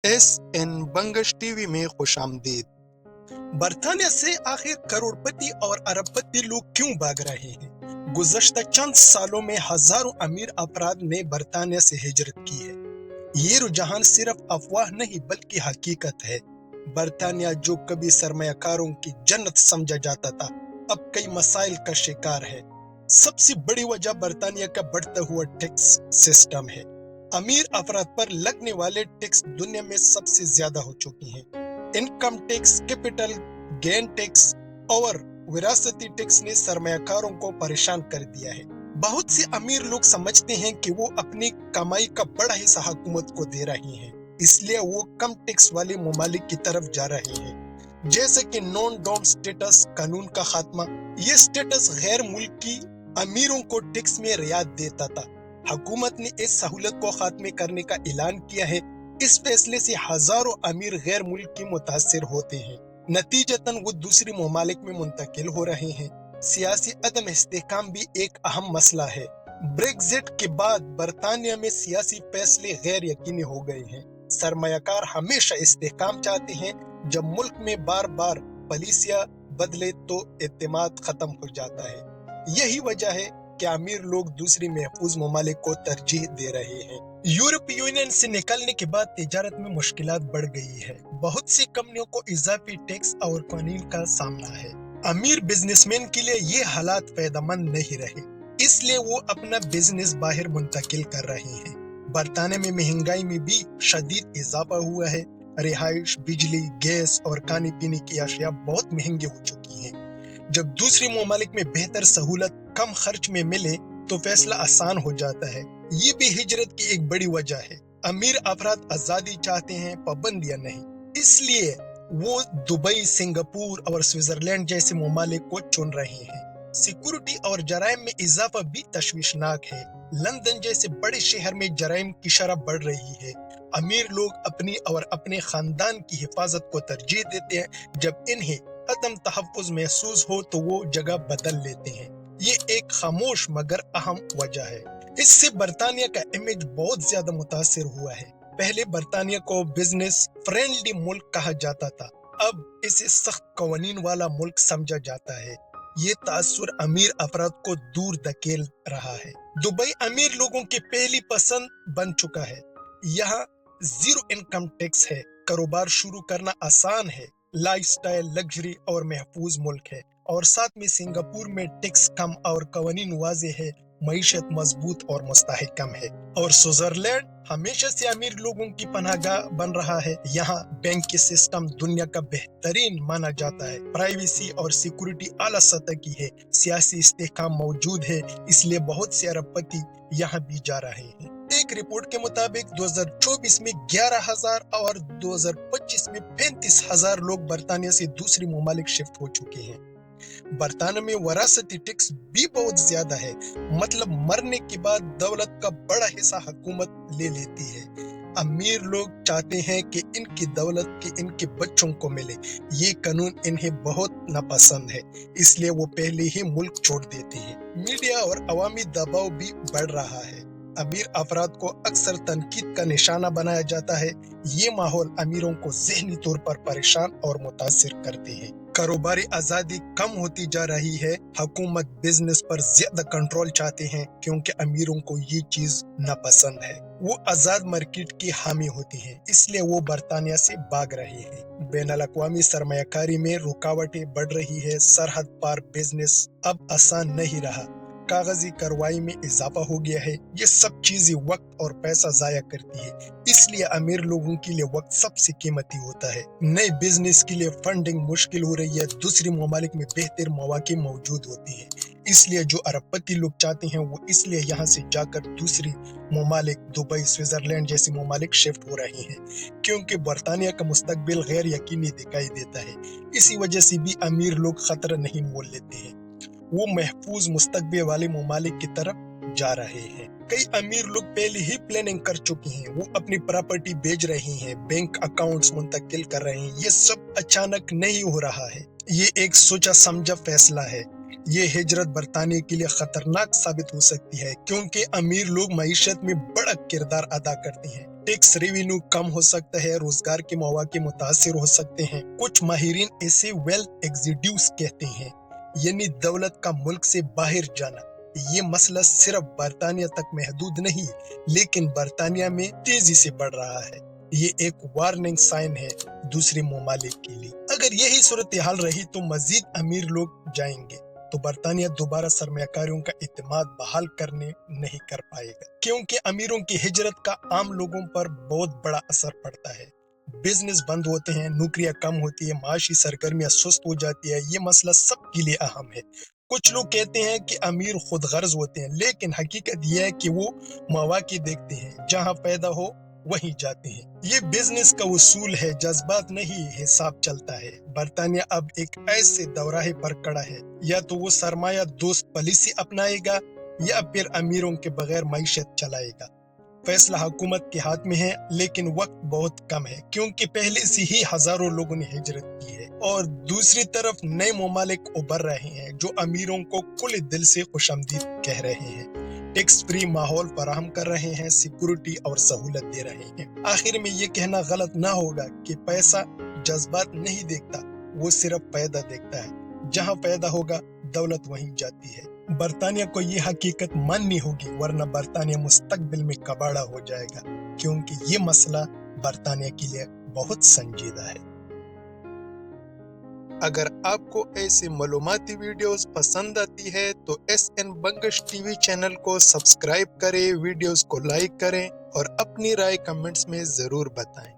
S N Bangash TV में खुश आमदीद। बरतानिया से आखिर करोड़पति और अरबपति लोग क्यों भाग रहे हैं? गुज़श्ता चंद सालों में हजारों अमीर अफराद ने बरतानिया से हिजरत की है। ये रुझान सिर्फ अफवाह नहीं बल्कि हकीकत है। बरतानिया जो कभी सरमायाकारों की जन्नत समझा जाता था, अब कई मसाइल का शिकार है। सबसे बड़ी वजह बरतानिया का बढ़ता हुआ टैक्स सिस्टम है। अमीर अफराद पर लगने वाले टैक्स दुनिया में सबसे ज्यादा हो चुकी हैं। Income tax, capital gain tax और विरासती टैक्स ने सरमायाकारों को परेशान कर दिया है। बहुत से अमीर लोग समझते हैं कि वो अपनी कमाई का बड़ा हिस्सा हुकूमत को दे रहे हैं, इसलिए वो कम टैक्स वाले ममालिक की तरफ जा रहे हैं, जैसे कि नॉन डोम स्टेटस कानून का खात्मा। ये स्टेटस गैर मुल्की अमीरों को टैक्स में रियायत देता था। हुकूमत ने इस सहूलत को खात्मे करने का ऐलान किया है। इस फैसले से हजारों अमीर गैर मुल्की मुतासिर होते हैं, नतीजतन वो दूसरी ममालिक में मुंतकिल हो रहे हैं। सियासी अदम इस्तेहकाम भी एक अहम मसला है। ब्रेक्जिट के बाद बरतानिया में सियासी फैसले गैर यकीनी हो गए हैं। सरमायाकार हमेशा इस्तेहकाम चाहते हैं। जब मुल्क में बार बार पॉलिसियां बदले तो एतमाद खत्म हो जाता है। यही वजह है कि अमीर लोग दूसरी महफूज ममालिक को तरजीह दे रहे हैं। यूरोपीय यूनियन से निकलने के बाद तिजारत में मुश्किलात बढ़ गई है। बहुत सी कंपनियों को इजाफी टैक्स और कानून का सामना है। अमीर बिजनेसमैन के लिए ये हालात फायदेमंद नहीं रहे, इसलिए वो अपना बिजनेस बाहर मुंतकिल कर रहे हैं। बरतानिया में महंगाई में भी शदीद इजाफा हुआ है। रिहाइश, बिजली, गैस और खाने पीने की अशिया बहुत महंगी हो चुकी हैं। जब दूसरे ममालिक में बेहतर सहूलत कम खर्च में मिले तो फैसला आसान हो जाता है। ये भी हिजरत की एक बड़ी वजह है। अमीर अफराद आजादी चाहते हैं, पाबंदियां नहीं। इसलिए वो दुबई, सिंगापुर और स्विट्जरलैंड जैसे ममालिक को चुन रहे हैं। सिक्योरिटी और जराइम में इजाफा भी तशवीशनाक है। लंदन जैसे बड़े शहर में जराइम की शरह बढ़ रही है। अमीर लोग अपनी और अपने खानदान की हिफाजत को तरजीह देते हैं। जब इन्हें अदम तहफ़्फ़ुज़ महसूस हो तो वो जगह बदल लेते हैं। ये एक खामोश मगर अहम वजह है। इससे बरतानिया का इमेज बहुत ज्यादा मुतासिर हुआ है। पहले बरतानिया को बिजनेस फ्रेंडली मुल्क कहा जाता था, अब इसे सख्त कवानीन वाला मुल्क समझा जाता है। ये तासुर अमीर अफराद को दूर धकेल रहा है। दुबई अमीर लोगों की पहली पसंद बन चुका है। यहाँ जीरो इनकम टैक्स है, कारोबार शुरू करना आसान है, लाइफस्टाइल लग्जरी और महफूज मुल्क है। और साथ में सिंगापुर में टैक्स कम और कवानीन वाज़े है, मईशत मजबूत और मुस्तहकम है। और स्विट्जरलैंड हमेशा से अमीर लोगों की पनाहगाह बन रहा है। यहाँ बैंक की सिस्टम दुनिया का बेहतरीन माना जाता है। प्राइवेसी और सिक्योरिटी आला सतह की है। सियासी इस्तेहकाम मौजूद है, इसलिए बहुत से अरबपति यहाँ भी जा रहे हैं। एक रिपोर्ट के मुताबिक 2024 में 11,000 और 2025 में 35,000 लोग बरतानिया से दूसरी ममालिक शिफ्ट हो चुके हैं। बरतानिया में वरासती टैक्स भी बहुत ज्यादा है, मतलब मरने के बाद दौलत का बड़ा हिस्सा हुकूमत ले लेती है। अमीर लोग चाहते हैं कि इनकी दौलत की इनके बच्चों को मिले। ये कानून इन्हें बहुत नापसंद है, इसलिए वो पहले ही मुल्क छोड़ देते हैं। मीडिया और अवामी दबाव भी बढ़ रहा है। अमीर अफराद को अक्सर तनकीद का निशाना बनाया जाता है। ये माहौल अमीरों को ज़हनी तौर पर परेशान और मुतासिर करते हैं। कारोबारी आजादी कम होती जा रही है। हुकूमत बिजनेस पर ज्यादा कंट्रोल चाहते हैं क्योंकि अमीरों को ये चीज नापसंद है। वो आजाद मार्केट की हामी होती है, इसलिए वो बरतानिया से भाग रहे हैं। बैनुल-अक़वामी सरमायाकारी में रुकावटें बढ़ रही है। सरहद पार बिजनेस अब आसान नहीं रहा। कागजी कार्रवाई में इजाफा हो गया है। ये सब चीजें वक्त और पैसा जाया करती है, इसलिए अमीर लोगों के लिए वक्त सबसे कीमती होता है। नए बिजनेस के लिए फंडिंग मुश्किल हो रही है। दूसरी ममालिक में बेहतर मौके मौजूद होती है, इसलिए जो अरबपति लोग चाहते हैं वो इसलिए यहाँ से जाकर दूसरी ममालिक दुबई, स्विट्जरलैंड जैसी ममालिक शिफ्ट हो रहे हैं, क्योंकि बरतानिया का मुस्तकबिल गैर यकीनी दिखाई देता है। इसी वजह से भी अमीर लोग खतरा नहीं मोल लेते हैं, वो महफूज मुस्तकबिल वाले ममालिक की तरफ जा रहे हैं। कई अमीर लोग पहले ही प्लानिंग कर चुके हैं। वो अपनी प्रॉपर्टी बेच रहे हैं, बैंक अकाउंट्स मुंतकिल कर रहे हैं। ये सब अचानक नहीं हो रहा है, ये एक सोचा समझा फैसला है। ये हिजरत बरतानिया के लिए खतरनाक साबित हो सकती है, क्योंकि अमीर लोग मईशत में बड़ा किरदार अदा करते हैं। टैक्स रेवेन्यू कम हो सकता है, रोजगार के मौके मुतासिर हो सकते हैं। कुछ माहिरीन इसे वेल्थ एग्जिड्यूस कहते हैं, यानी दौलत का मुल्क से बाहर जाना। ये मसला सिर्फ बरतानिया तक महदूद नहीं, लेकिन बरतानिया में तेजी से बढ़ रहा है। ये एक वार्निंग साइन है दूसरे ममालिक के लिए। अगर यही सूरत हाल रही तो मजीद अमीर लोग जाएंगे, तो बरतानिया दोबारा सरमायाकारियों का इत्मीनान बहाल करने नहीं कर पाएगा, क्योंकि अमीरों की हिजरत का आम लोगों पर बहुत बड़ा असर पड़ता है। बिजनेस बंद होते हैं, नौकरियां कम होती है, माशी सरगर्मियां सुस्त हो जाती है। ये मसला सबके लिए अहम है। कुछ लोग कहते हैं कि अमीर खुद गर्ज होते हैं, लेकिन हकीकत यह है कि वो मौके देखते हैं, जहां पैदा हो वहीं जाते हैं। ये बिजनेस का उसूल है, जज्बात नहीं हिसाब चलता है। बरतानिया अब एक ऐसे दौराहे पर खड़ा है, या तो वो सरमाया दोस्त पॉलिसी अपनाएगा या फिर अमीरों के बगैर मईशत चलाएगा। फैसला हुकूमत के हाथ में है, लेकिन वक्त बहुत कम है, क्योंकि पहले से ही हजारों लोगों ने हिजरत की है और दूसरी तरफ नए ममालिक उभर रहे हैं जो अमीरों को खुले दिल से खुशामदीद कह रहे हैं, टैक्स फ्री माहौल फराहम कर रहे हैं, सिक्योरिटी और सहूलत दे रहे हैं। आखिर में ये कहना गलत ना होगा कि पैसा जज्बात नहीं देखता, वो सिर्फ पैदा देखता है। जहाँ पैदा होगा दौलत वहीं जाती है। बरतानिया को ये हकीकत माननी होगी, वरना बरतानिया मुस्तकबिल में कबाड़ा हो जाएगा, क्योंकि ये मसला बरतानिया के लिए बहुत संजीदा है। अगर आपको ऐसे मालूमाती वीडियोस पसंद आती है तो SN बंगश टीवी चैनल को सब्सक्राइब करें, वीडियोस को लाइक करें और अपनी राय कमेंट्स में जरूर बताएं।